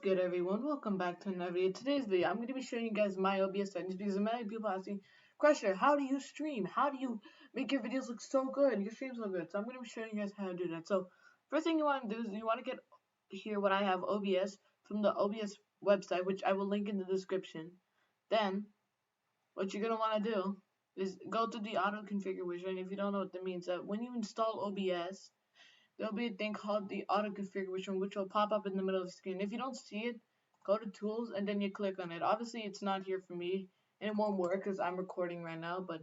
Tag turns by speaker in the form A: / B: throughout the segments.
A: good, everyone? Welcome back to another video. Today's video, I'm going to be showing you guys my OBS settings because many people ask me, Crusher, how do you stream? How do you make your videos look so good? Your streams look good. So I'm going to be showing you guys how to do that. So first thing you want to do is you want to get here what I have OBS from the OBS website, which I will link in the description. Then what you're going to want to do is go to the auto configuration. If you don't know what that means, when you install OBS, there'll be a thing called the auto configuration, which will pop up in the middle of the screen. If you don't see it, go to tools and then you click on it. Obviously it's not here for me and it won't work because I'm recording right now, but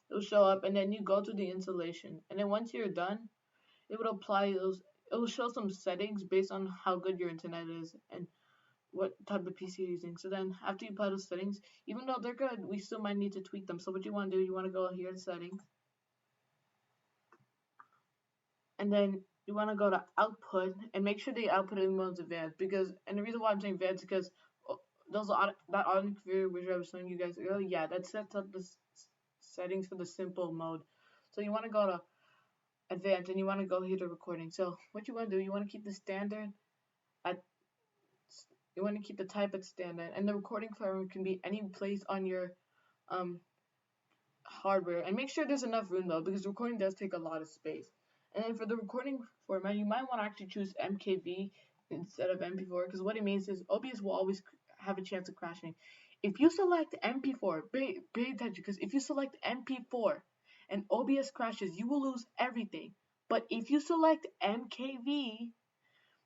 A: it'll show up and then you go to the installation, and then once you're done, it will apply those. It will show some settings based on how good your internet is and what type of PC you're using. So then after you apply those settings, even though they're good, we still might need to tweak them. So what you want to do, you want to go here to settings, and then you want to go to output and make sure the output in mode's advanced, because, and the reason why I'm saying advanced is because those that auto configure which I was showing you guys earlier, yeah, that sets up the settings for the simple mode. So you want to go to advanced and you want to go here to recording. So what you want to do, you want to keep the standard at, you want to keep the type at standard, and the recording format can be any place on your hardware, and make sure there's enough room though, because recording does take a lot of space. And then for the recording format, you might want to actually choose MKV instead of MP4, because what it means is OBS will always have a chance of crashing. If you select MP4, pay attention, because if you select MP4 and OBS crashes, you will lose everything. But if you select MKV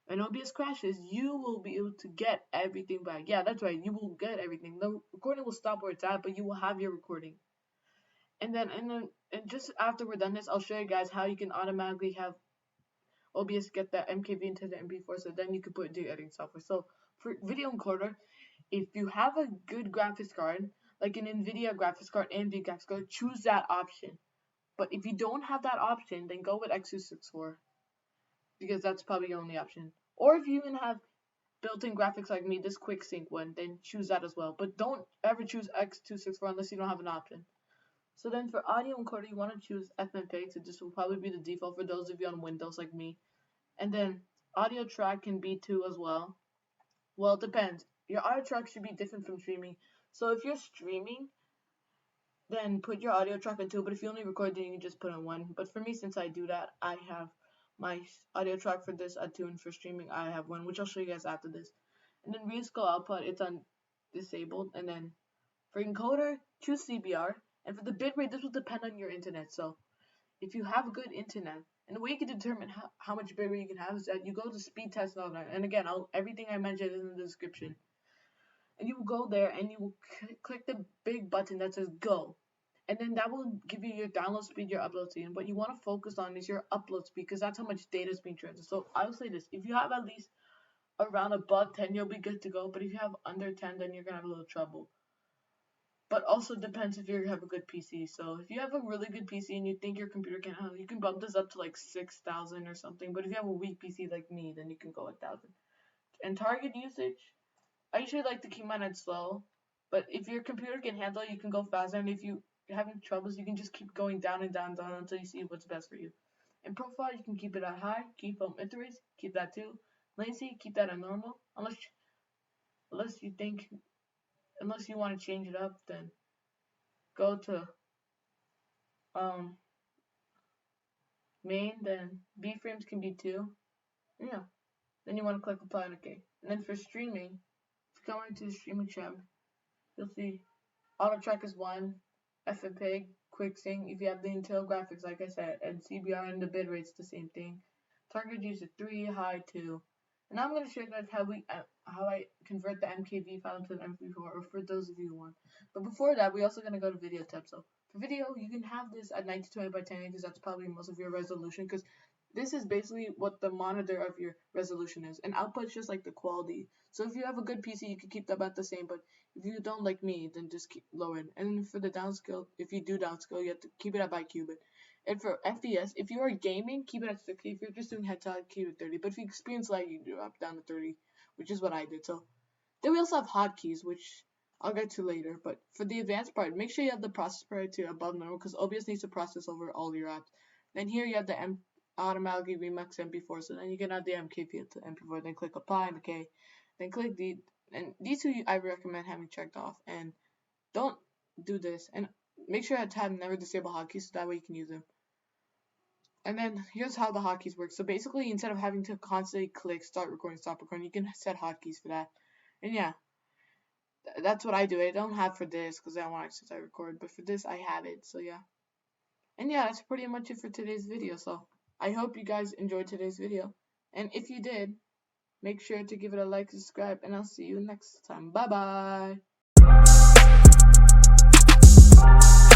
A: and OBS crashes, you will be able to get everything back. Yeah, that's right, you will get everything. The recording will stop where it's at, but you will have your recording. And just after we're done this, I'll show you guys how you can automatically have OBS get that MKV into the MP4, so then you can put it into your editing software. So for video encoder, if you have a good graphics card, like an NVIDIA graphics card, AMD graphics card, choose that option. But if you don't have that option, then go with X264, because that's probably your only option. Or if you even have built-in graphics like me, this QuickSync one, then choose that as well. But don't ever choose X264 unless you don't have an option. So then for audio encoder, you want to choose FFmpeg, so this will probably be the default for those of you on Windows like me. And then audio track can be 2 as well. Well, it depends. Your audio track should be different from streaming. So if you're streaming, then put your audio track on 2, but if you only record, then you can just put on 1. But for me, since I do that, I have my audio track for this at 2, and for streaming, I have 1, which I'll show you guys after this. And then rescale output, it's on disabled. And then for encoder, choose CBR. And for the bitrate, this will depend on your internet. So if you have good internet, and the way you can determine how much bitrate you can have is that you go to speedtest.net. And again, everything I mentioned is in the description. And you will go there and you will click the big button that says go. And then that will give you your download speed, your upload speed. And what you want to focus on is your upload speed, because that's how much data is being transferred. So I will say this: if you have at least around above 10, you'll be good to go. But if you have under 10, then you're gonna have a little trouble. But also depends if you have a good PC. So if you have a really good PC and you think your computer can handle, you can bump this up to like 6,000 or something. But if you have a weak PC like me, then you can go 1,000. And target usage, I usually like to keep mine at slow. But if your computer can handle it, you can go faster. And if you're having troubles, you can just keep going down and down and down until you see what's best for you. And profile, you can keep it at high. Keep interface, keep that too. Latency, keep that at normal. Unless you want to change it up, then go to main, then B-frames can be 2. Yeah. Then you want to click apply and OK. And then for streaming, if you come into the streaming tab, you'll see auto track is 1, FFmpeg, QuickSync, if you have the Intel graphics like I said, and CBR, and the bitrate's the same thing. Target usage 3, high 2. And now I'm going to show you guys how I convert the MKV file to an MP4, or for those of you who want. But before that, we're also going to go to video tab. So for video, you can have this at 1920 by 1080, because that's probably most of your resolution, because this is basically what the monitor of your resolution is. And output is just like the quality. So if you have a good PC, you can keep that about the same. But if you don't like me, then just keep lower it. And for the downscale, if you do downscale, you have to keep it at bicubic. And for FPS, if you are gaming, keep it at 60. If you're just doing headshot, keep it 30. But if you experience lag, you drop down to 30, which is what I did. So then we also have hotkeys, which I'll get to later. But for the advanced part, make sure you have the process priority above normal, because OBS needs to process over all your apps. Then here you have the automatically remix MP4, so then you can add the MKV to MP4, then click apply and OK. then click these two I recommend having checked off, and don't do this, and make sure to have never disable hotkeys so that way you can use them. And then here's how the hotkeys work. So basically, instead of having to constantly click start recording, stop recording, you can set hotkeys for that. And yeah, that's what I do. I don't have for this because I don't want to start record, but for this I have it. So yeah. And yeah, that's pretty much it for today's video. So I hope you guys enjoyed today's video. And if you did, make sure to give it a like, subscribe, and I'll see you next time. Bye bye.